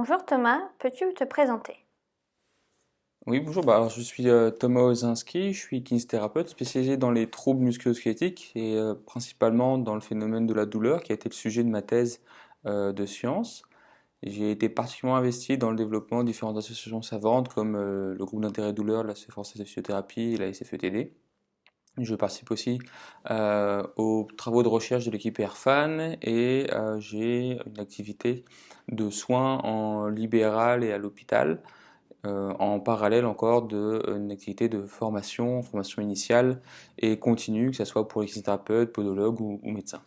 Bonjour Thomas, peux-tu te présenter? Oui, bonjour. Alors, je suis Thomas Ozinski, je suis kinésithérapeute spécialisé dans les troubles musculo-squelettiques et principalement dans le phénomène de la douleur qui a été le sujet de ma thèse de sciences. J'ai été particulièrement investi dans le développement de différentes associations savantes comme le groupe d'intérêt douleur, la française de physiothérapie et la SFETD. Je participe aussi aux travaux de recherche de l'équipe Airfan et j'ai une activité de soins en libéral et à l'hôpital en parallèle encore d'une activité de formation, formation initiale et continue, que ce soit pour les kinésithérapeutes, podologues ou médecins.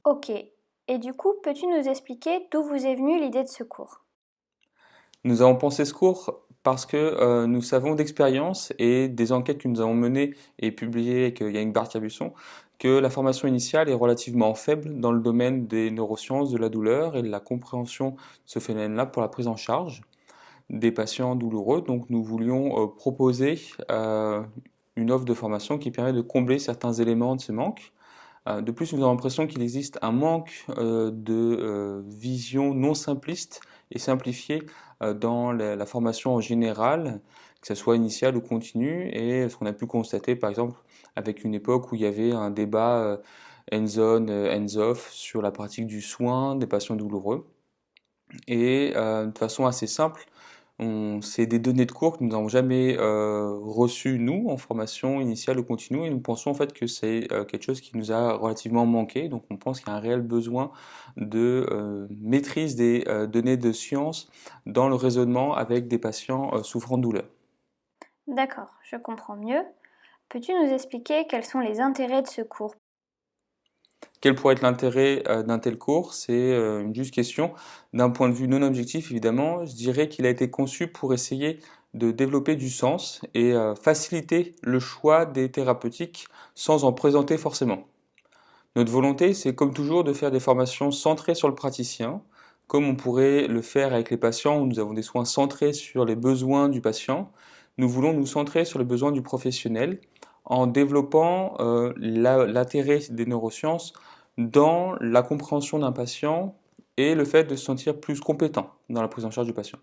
Ok, et du coup, peux-tu nous expliquer d'où vous est venue l'idée de ce cours? Nous avons pensé ce cours parce que nous savons d'expérience et des enquêtes que nous avons menées et publiées avec Yannick Barthier-Busson que la formation initiale est relativement faible dans le domaine des neurosciences, de la douleur et de la compréhension de ce phénomène-là pour la prise en charge des patients douloureux. Donc nous voulions proposer une offre de formation qui permet de combler certains éléments de ce manque. De plus, nous avons l'impression qu'il existe un manque de vision non simpliste et simplifiée dans la formation en général, que ce soit initiale ou continue, et ce qu'on a pu constater par exemple avec une époque où il y avait un débat hands-on, hands-off sur la pratique du soin des patients douloureux. Et de façon assez simple, c'est des données de cours que nous n'avons jamais reçues, nous, en formation initiale ou continue, et nous pensons en fait que c'est quelque chose qui nous a relativement manqué. Donc on pense qu'il y a un réel besoin de maîtrise des données de science dans le raisonnement avec des patients souffrant de douleur. D'accord, je comprends mieux. Peux-tu nous expliquer quels sont les intérêts de ce cours? Quel pourrait être l'intérêt d'un tel cours? C'est une juste question. D'un point de vue non objectif, évidemment, je dirais qu'il a été conçu pour essayer de développer du sens et faciliter le choix des thérapeutiques sans en présenter forcément. Notre volonté, c'est comme toujours de faire des formations centrées sur le praticien, comme on pourrait le faire avec les patients où nous avons des soins centrés sur les besoins du patient. Nous voulons nous centrer sur les besoins du professionnel en développant l'intérêt des neurosciences dans la compréhension d'un patient et le fait de se sentir plus compétent dans la prise en charge du patient.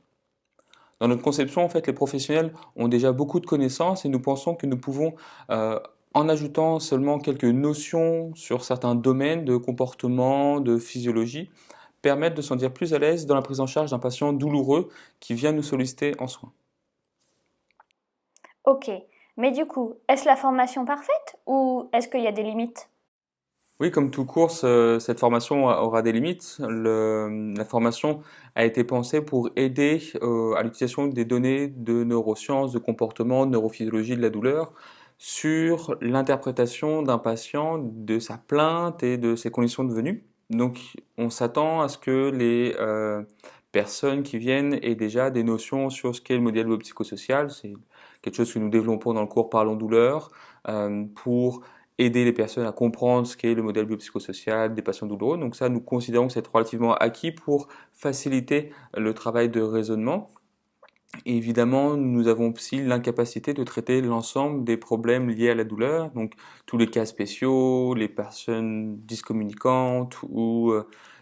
Dans notre conception, en fait, les professionnels ont déjà beaucoup de connaissances et nous pensons que nous pouvons, en ajoutant seulement quelques notions sur certains domaines de comportement, de physiologie, permettre de se sentir plus à l'aise dans la prise en charge d'un patient douloureux qui vient nous solliciter en soins. Ok, mais du coup, est-ce la formation parfaite ou est-ce qu'il y a des limites? Oui, comme tout cours, cette formation aura des limites. La formation a été pensée pour aider à l'utilisation des données de neurosciences, de comportement, de neurophysiologie de la douleur sur l'interprétation d'un patient, de sa plainte et de ses conditions de venue. Donc, on s'attend à ce que les personnes qui viennent aient déjà des notions sur ce qu'est le modèle biopsychosocial. C'est quelque chose que nous développons dans le cours Parlons douleur pour aider les personnes à comprendre ce qu'est le modèle biopsychosocial des patients douloureux. Donc ça, nous considérons que c'est relativement acquis pour faciliter le travail de raisonnement. Et évidemment, nous avons aussi l'incapacité de traiter l'ensemble des problèmes liés à la douleur, donc tous les cas spéciaux, les personnes dyscommunicantes ou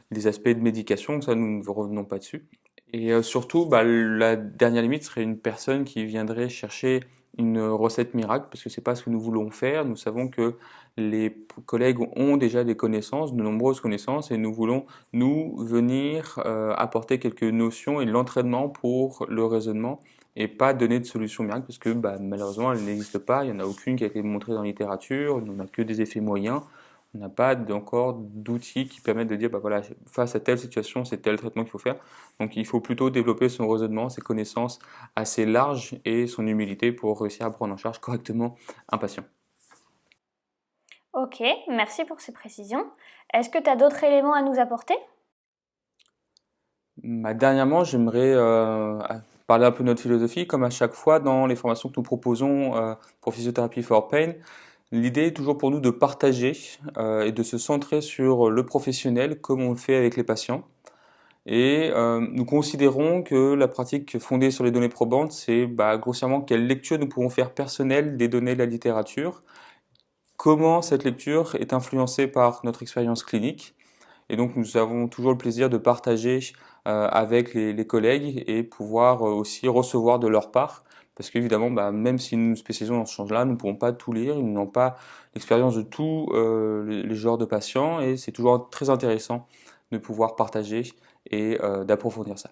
des aspects de médication, ça nous ne revenons pas dessus. Et surtout, la dernière limite serait une personne qui viendrait chercher une recette miracle, parce que c'est pas ce que nous voulons faire. Nous savons que les collègues ont déjà des connaissances, de nombreuses connaissances, et nous voulons nous venir apporter quelques notions et l'entraînement pour le raisonnement et pas donner de solution miracle parce que malheureusement elle n'existe pas, il n'y en a aucune qui a été montrée dans la littérature, on n'a que des effets moyens, on n'a pas encore d'outils qui permettent de dire voilà, face à telle situation c'est tel traitement qu'il faut faire. Donc il faut plutôt développer son raisonnement, ses connaissances assez larges et son humilité pour réussir à prendre en charge correctement un patient. Ok, merci pour ces précisions. Est-ce que tu as d'autres éléments à nous apporter? Dernièrement, j'aimerais parler un peu de notre philosophie, comme à chaque fois dans les formations que nous proposons pour Physiothérapie for Pain. L'idée est toujours pour nous de partager et de se centrer sur le professionnel comme on le fait avec les patients. Et nous considérons que la pratique fondée sur les données probantes, c'est grossièrement quelle lecture nous pouvons faire personnelle des données de la littérature, comment cette lecture est influencée par notre expérience clinique. Et donc nous avons toujours le plaisir de partager avec les collègues et pouvoir aussi recevoir de leur part. Parce qu'évidemment, même si nous nous spécialisons dans ce champ-là, nous ne pouvons pas tout lire, ils n'ont pas l'expérience de tous les genres de patients et c'est toujours très intéressant de pouvoir partager et d'approfondir ça.